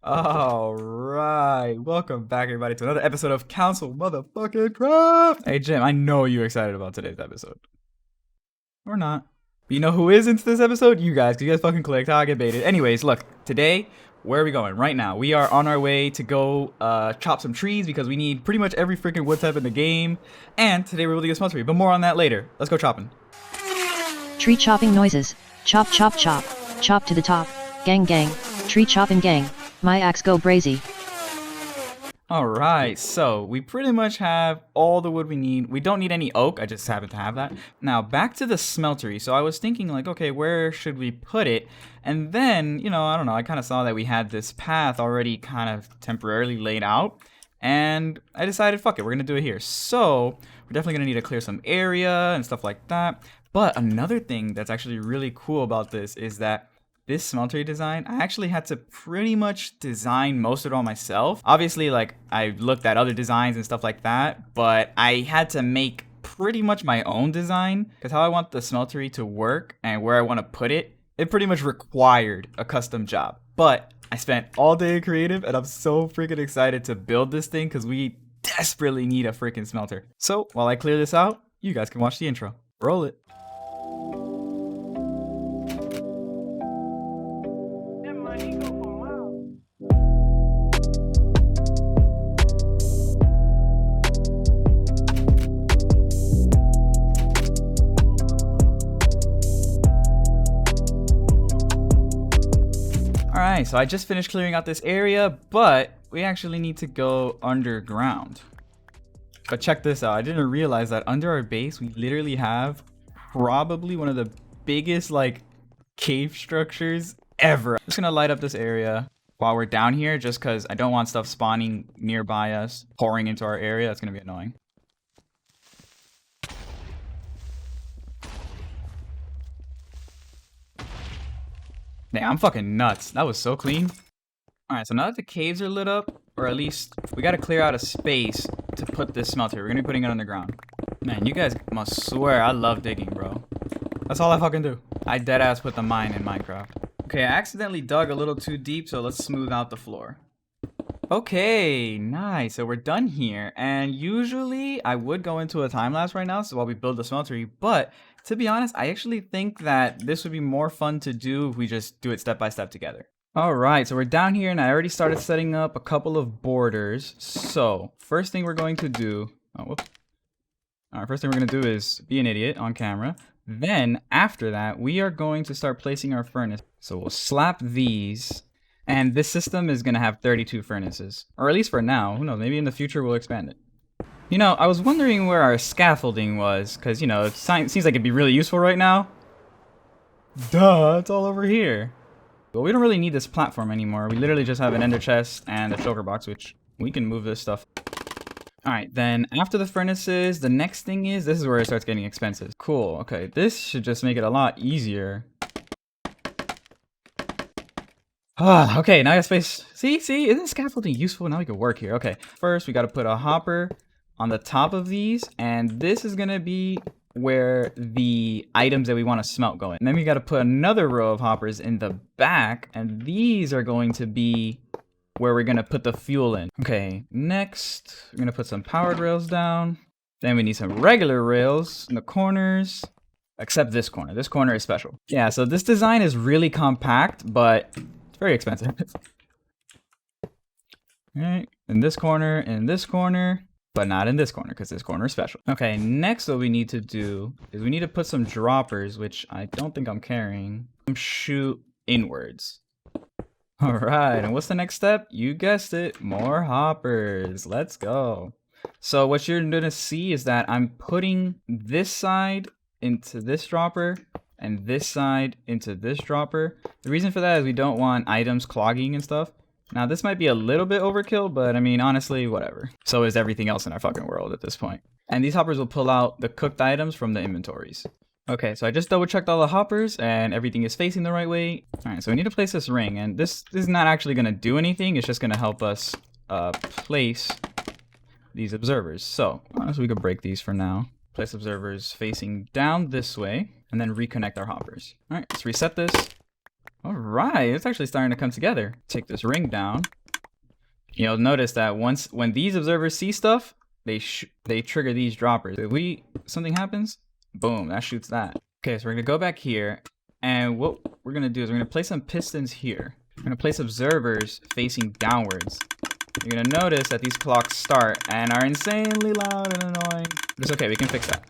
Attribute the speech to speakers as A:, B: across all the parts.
A: Alright, welcome back everybody to another episode of Council Motherfucking Craft! Hey Jim, I know you're excited about today's episode. Or not. But you know who is into this episode? You guys, because you guys fucking clicked, how I get baited. Anyways, look, today, where are we going? Right now, we are on our way to go chop some trees because we need pretty much every freaking wood type in the game. And today we're building a smeltery, but more on that later. Let's go chopping.
B: Tree chopping noises. Chop chop chop. Chop to the top. Gang gang. Tree chopping gang. My axe go brazy.
A: Alright, so we pretty much have all the wood we need. We don't need any oak, I just happen to have that. Now, back to the smeltery. So I was thinking like, okay, where should we put it? And then, you know, I don't know, I kind of saw that we had this path already kind of temporarily laid out. And I decided, fuck it, we're going to do it here. So we're definitely going to need to clear some area and stuff like that. But another thing that's actually really cool about this is that this smeltery design, I actually had to pretty much design most of it all myself. Obviously, like, I looked at other designs and stuff like that, but I had to make pretty much my own design because how I want the smeltery to work and where I want to put it, it pretty much required a custom job. But I spent all day in creative and I'm so freaking excited to build this thing because we desperately need a freaking smelter. So while I clear this out, you guys can watch the intro. Roll it. Alright, so I just finished clearing out this area, but we actually need to go underground. But check this out, I didn't realize that under our base, we literally have probably one of the biggest, like, cave structures ever. I'm just gonna light up this area while we're down here, just because I don't want stuff spawning nearby us, pouring into our area. That's gonna be annoying. Damn, I'm fucking nuts. That was so clean. Alright, so now that the caves are lit up, or at least we gotta clear out a space to put this smelter. We're gonna be putting it underground. Man, you guys must swear I love digging, bro. That's all I fucking do. I deadass put the mine in Minecraft. Okay, I accidentally dug a little too deep, so let's smooth out the floor. Okay, nice. So we're done here. And usually I would go into a time lapse right now, so while we build the smeltery, but to be honest, I actually think that this would be more fun to do if we just do it step by step together. Alright, so we're down here and I already started setting up a couple of borders. So, first thing we're going to do... Oh, whoops. Alright, first thing we're going to do is be an idiot on camera. Then, after that, we are going to start placing our furnace. So we'll slap these, and this system is going to have 32 furnaces. Or at least for now. Who knows, maybe in the future we'll expand it. You know, I was wondering where our scaffolding was, because, you know, it seems like it'd be really useful right now. Duh, it's all over here. But we don't really need this platform anymore. We literally just have an ender chest and a shulker box, which we can move this stuff. Alright, then after the furnaces, the next thing is, this is where it starts getting expensive. Cool, okay, this should just make it a lot easier. Ah, okay, now I got space. See, isn't scaffolding useful? Now we can work here. Okay, first we gotta put a hopper on the top of these, and this is gonna be where the items that we want to smelt go in. And then we got to put another row of hoppers in the back, and these are going to be where we're gonna put the fuel in. Okay, next we're gonna put some powered rails down. Then we need some regular rails in the corners, except this corner. This corner is special. Yeah, so this design is really compact, but it's very expensive. Alright, in this corner, but not in this corner, because this corner is special. Okay, next what we need to do is we need to put some droppers, which I don't think I'm carrying. Shoot inwards. Alright, and what's the next step? You guessed it, more hoppers. Let's go. So what you're gonna see is that I'm putting this side into this dropper, and this side into this dropper. The reason for that is we don't want items clogging and stuff. Now, this might be a little bit overkill, but I mean, honestly, whatever. So is everything else in our fucking world at this point. And these hoppers will pull out the cooked items from the inventories. Okay, so I just double checked all the hoppers and everything is facing the right way. All right, so we need to place this ring, and this is not actually gonna do anything. It's just gonna help us place these observers. So we could break these for now. Place observers facing down this way and then reconnect our hoppers. All right, let's reset this. All right, it's actually starting to come together. Take this ring down. You'll notice that when these observers see stuff, they trigger these droppers. If something happens, boom, that shoots that. Okay, so we're gonna go back here, and what we're gonna do is we're gonna place some pistons here. We're gonna place observers facing downwards. You're gonna notice that these clocks start and are insanely loud and annoying. But it's okay, we can fix that.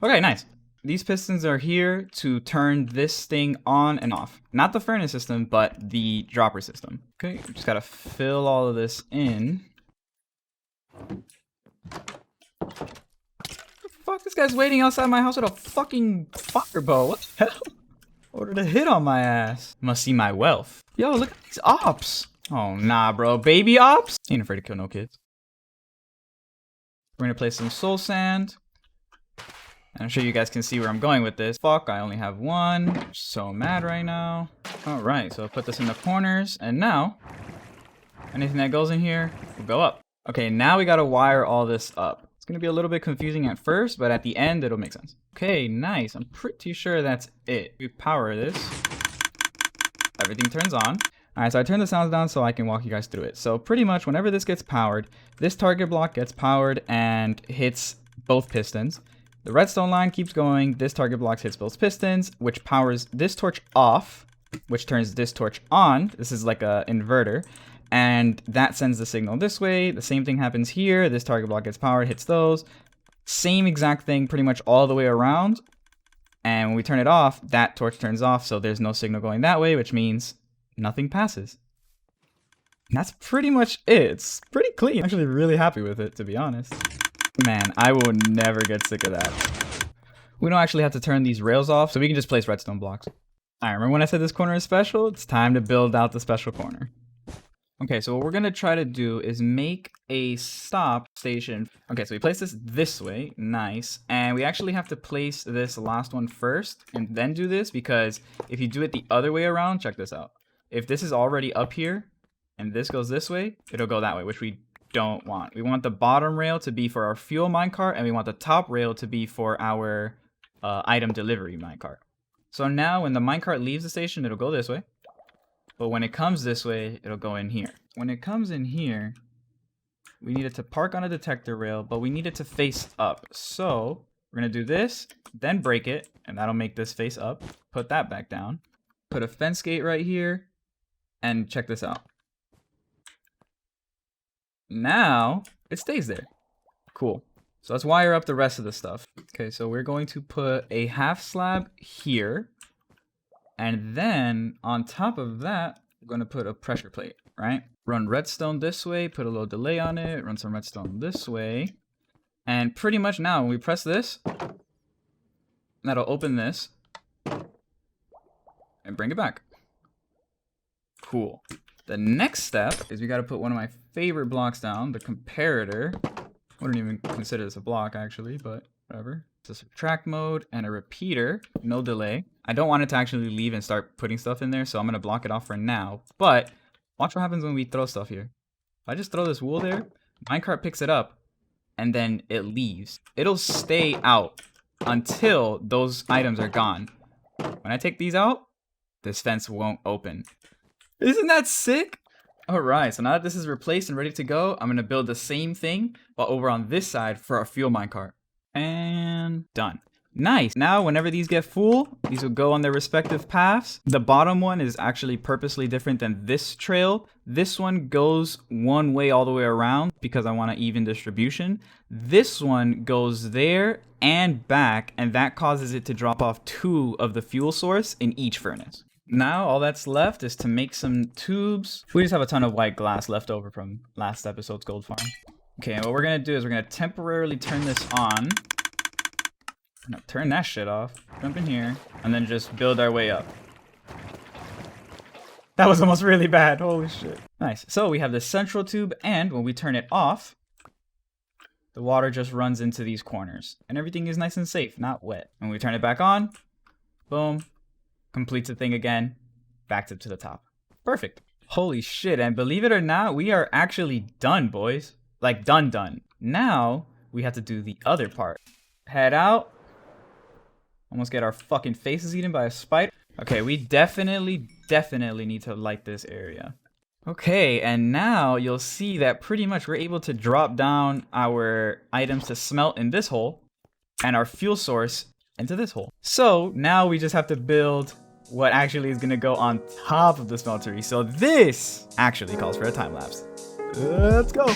A: Okay, nice. These pistons are here to turn this thing on and off. Not the furnace system, but the dropper system. Okay, just gotta fill all of this in. Fuck, this guy's waiting outside my house with a fucking firebow. What the hell? Ordered a hit on my ass. Must see my wealth. Yo, look at these ops. Oh, nah, bro. Baby ops? Ain't afraid to kill no kids. We're gonna place some soul sand. And I'm sure you guys can see where I'm going with this. Fuck, I only have one. I'm so mad right now. Alright, so I'll put this in the corners. And now, anything that goes in here will go up. Okay, now we gotta wire all this up. It's gonna be a little bit confusing at first, but at the end, it'll make sense. Okay, nice. I'm pretty sure that's it. We power this. Everything turns on. Alright, so I turn the sounds down so I can walk you guys through it. So pretty much whenever this gets powered, this target block gets powered and hits both pistons. The redstone line keeps going. This target block hits both pistons, which powers this torch off, which turns this torch on. This is like an inverter. And that sends the signal this way. The same thing happens here. This target block gets powered, hits those. Same exact thing pretty much all the way around. And when we turn it off, that torch turns off. So there's no signal going that way, which means nothing passes. And that's pretty much it. It's pretty clean. I'm actually really happy with it, to be honest. Man, I will never get sick of that. We don't actually have to turn these rails off, so we can just place redstone blocks. Alright, remember when I said this corner is special? It's time to build out the special corner. Okay, so what we're gonna try to do is make a stop station. Okay, so we place this way, nice. And we actually have to place this last one first and then do this, because if you do it the other way around, check this out. If this is already up here and this goes this way, it'll go that way, which we don't want. We want the bottom rail to be for our fuel minecart, and we want the top rail to be for our item delivery minecart. So now when the minecart leaves the station, it'll go this way. But when it comes this way, it'll go in here. When it comes in here, we need it to park on a detector rail, but we need it to face up. So we're gonna do this, then break it, and that'll make this face up. Put that back down. Put a fence gate right here, and check this out. Now it stays there. Cool. So let's wire up the rest of the stuff. Okay, so we're going to put a half slab here. And then on top of that, we're going to put a pressure plate, right? Run redstone this way, put a little delay on it, run some redstone this way. And pretty much now when we press this, that'll open this and bring it back. Cool. The next step is we got to put one of my favorite blocks down, the comparator. I wouldn't even consider this a block actually, but whatever. It's a subtract mode and a repeater, no delay. I don't want it to actually leave and start putting stuff in there, so I'm going to block it off for now. But watch what happens when we throw stuff here. If I just throw this wool there, minecart picks it up and then it leaves. It'll stay out until those items are gone. When I take these out, this fence won't open. Isn't that sick? Alright, so now that this is replaced and ready to go, I'm going to build the same thing, but over on this side for our fuel minecart. And done. Nice. Now, whenever these get full, these will go on their respective paths. The bottom one is actually purposely different than this trail. This one goes one way all the way around because I want an even distribution. This one goes there and back, and that causes it to drop off 2 of the fuel source in each furnace. Now, all that's left is to make some tubes. We just have a ton of white glass left over from last episode's gold farm. Okay, and what we're going to do is we're going to temporarily turn this on. I'm going to turn that shit off, jump in here, and then just build our way up. That was almost really bad. Holy shit. Nice. So we have the central tube, and when we turn it off, the water just runs into these corners. And everything is nice and safe, not wet. When we turn it back on, boom. Completes the thing again, back to the top. Perfect. Holy shit, and believe it or not, we are actually done, boys. Like, done. Now, we have to do the other part. Head out. Almost get our fucking faces eaten by a spider. Okay, we definitely need to light this area. Okay, and now you'll see that pretty much we're able to drop down our items to smelt in this hole and our fuel source into this hole. So now we just have to build what actually is gonna go on top of the smeltery. So this actually calls for a time lapse. Let's go.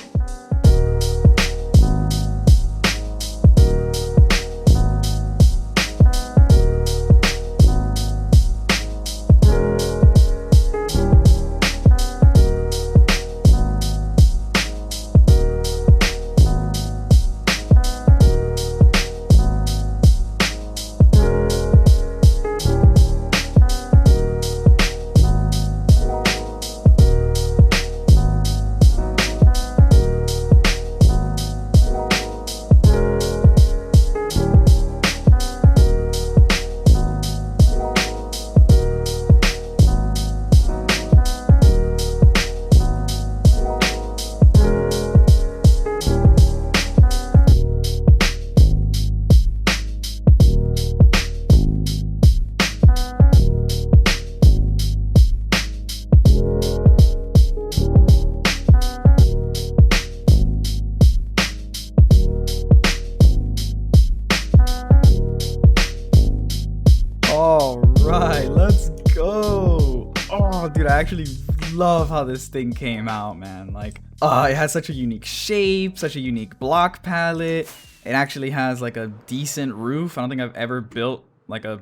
A: Alright, let's go. Oh, dude, I actually love how this thing came out, man. Like, it has such a unique shape, such a unique block palette. It actually has like a decent roof. I don't think I've ever built like a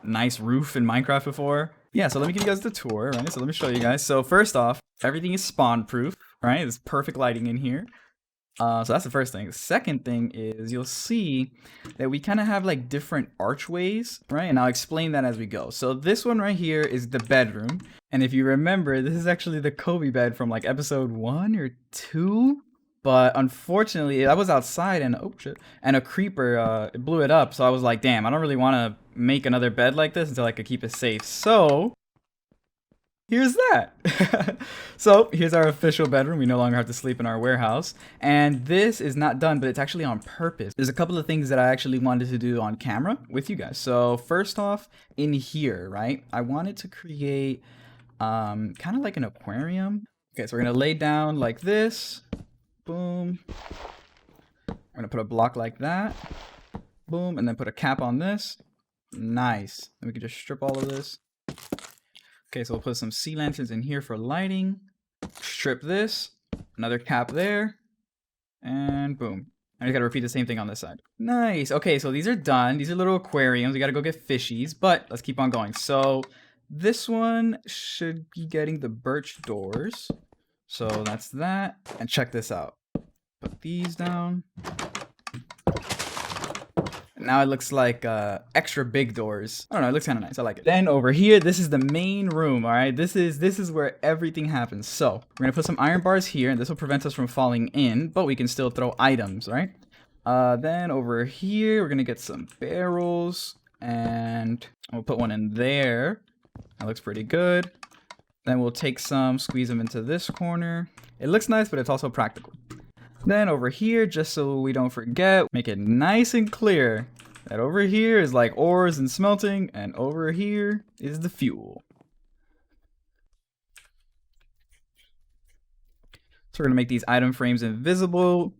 A: nice roof in Minecraft before. Yeah, so let me give you guys the tour, right? So let me show you guys. So first off, everything is spawn proof, right? There's perfect lighting in here. So that's the first thing. The second thing is you'll see that we kind of have like different archways, right? And I'll explain that as we go. So this one right here is the bedroom. And if you remember, this is actually the Kobe bed from like episode 1 or 2. But unfortunately, I was outside and oh shit, and a creeper it blew it up. So I was like, damn, I don't really want to make another bed like this until I could keep it safe. So here's that. So here's our official bedroom. We no longer have to sleep in our warehouse. And this is not done, but it's actually on purpose. There's a couple of things that I actually wanted to do on camera with you guys. So first off, in here, right, I wanted to create kind of like an aquarium. Okay, so we're gonna lay down like this. Boom. I'm gonna put a block like that. Boom, and then put a cap on this. Nice. And we can just strip all of this. Okay, so we'll put some sea lanterns in here for lighting. Strip this. Another cap there. And boom. And we gotta repeat the same thing on this side. Nice. Okay, so these are done. These are little aquariums. We gotta go get fishies, but let's keep on going. So this one should be getting the birch doors. So that's that. And check this out. Put these down. Now it looks like extra big doors. I don't know, it looks kind of nice. I like it. Then over here, this is the main room, all right? This is where everything happens. So we're gonna put some iron bars here, and this will prevent us from falling in, but we can still throw items, right? Then over here, we're gonna get some barrels, and we'll put one in there. That looks pretty good. Then we'll take some, squeeze them into this corner. It looks nice, but it's also practical. Then over here, just so we don't forget, make it nice and clear that over here is like ores and smelting, and over here is the fuel. So we're gonna make these item frames invisible.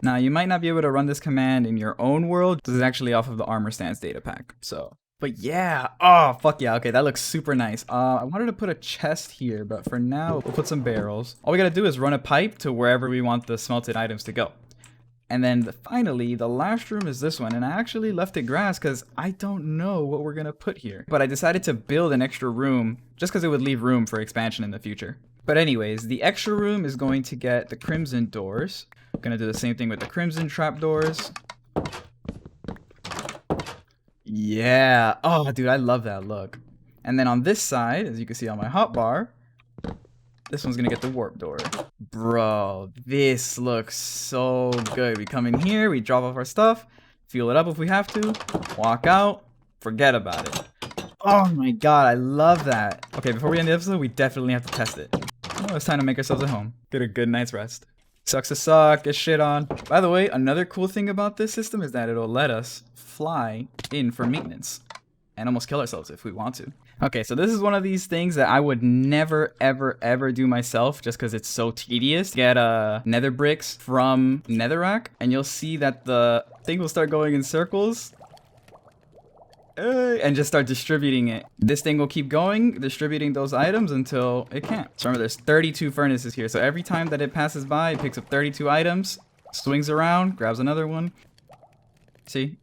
A: Now you might not be able to run this command in your own world. This is actually off of the armor stance data pack. So, but yeah, oh fuck yeah, okay, that looks super nice. I wanted to put a chest here, but for now we'll put some barrels. All we gotta do is run a pipe to wherever we want the smelted items to go. And then finally, the last room is this one, and I actually left it grass because I don't know what we're gonna put here. But I decided to build an extra room just because it would leave room for expansion in the future. But anyways, the extra room is going to get the crimson doors. I'm gonna do the same thing with the crimson trapdoors. Yeah. Oh, dude, I love that look. And then on this side, as you can see on my hotbar, this one's gonna get the warp door. Bro, this looks so good. We come in here, we drop off our stuff, fuel it up if we have to, walk out, forget about it. Oh my god, I love that. Okay, before we end the episode, we definitely have to test it. Oh, it's time to make ourselves at home. Get a good night's rest. Sucks to suck, get shit on. By the way, another cool thing about this system is that it'll let us fly in for maintenance. and almost kill ourselves if we want to. Okay, so this is one of these things that I would never, ever, ever do myself just because it's so tedious. Get nether bricks from netherrack, and you'll see that the thing will start going in circles. And just start distributing it. This thing will keep going, distributing those items until it can't. So remember, there's 32 furnaces here. So every time that it passes by, it picks up 32 items, swings around, grabs another one. See?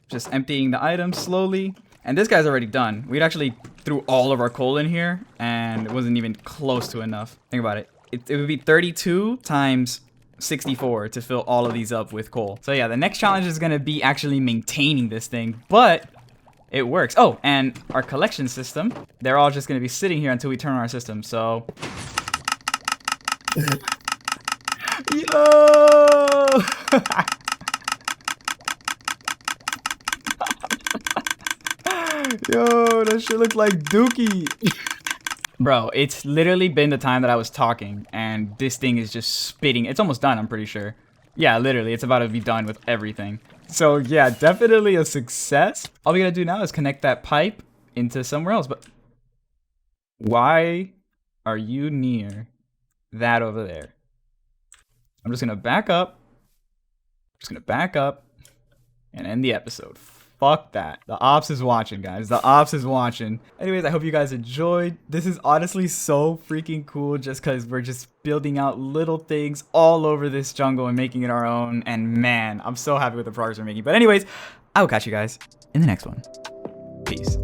A: Just emptying the items slowly. And this guy's already done. We'd actually threw all of our coal in here, and it wasn't even close to enough. Think about it. It would be 32 times 64 to fill all of these up with coal. So yeah, the next challenge is going to be actually maintaining this thing, but it works. Oh, and our collection system, they're all just going to be sitting here until we turn on our system. So yo! Yo, that shit looks like Dookie. Bro, it's literally been the time that I was talking, and this thing is just spitting. It's almost done, I'm pretty sure. Yeah, literally, it's about to be done with everything. So yeah, definitely a success. All we gotta do now is connect that pipe into somewhere else. But why are you near that over there? I'm just gonna back up. And end the episode. Fuck that. The ops is watching, guys. The ops is watching. Anyways, I hope you guys enjoyed. This is honestly so freaking cool just because we're just building out little things all over this jungle and making it our own. And man, I'm so happy with the progress we're making. But anyways, I will catch you guys in the next one. Peace.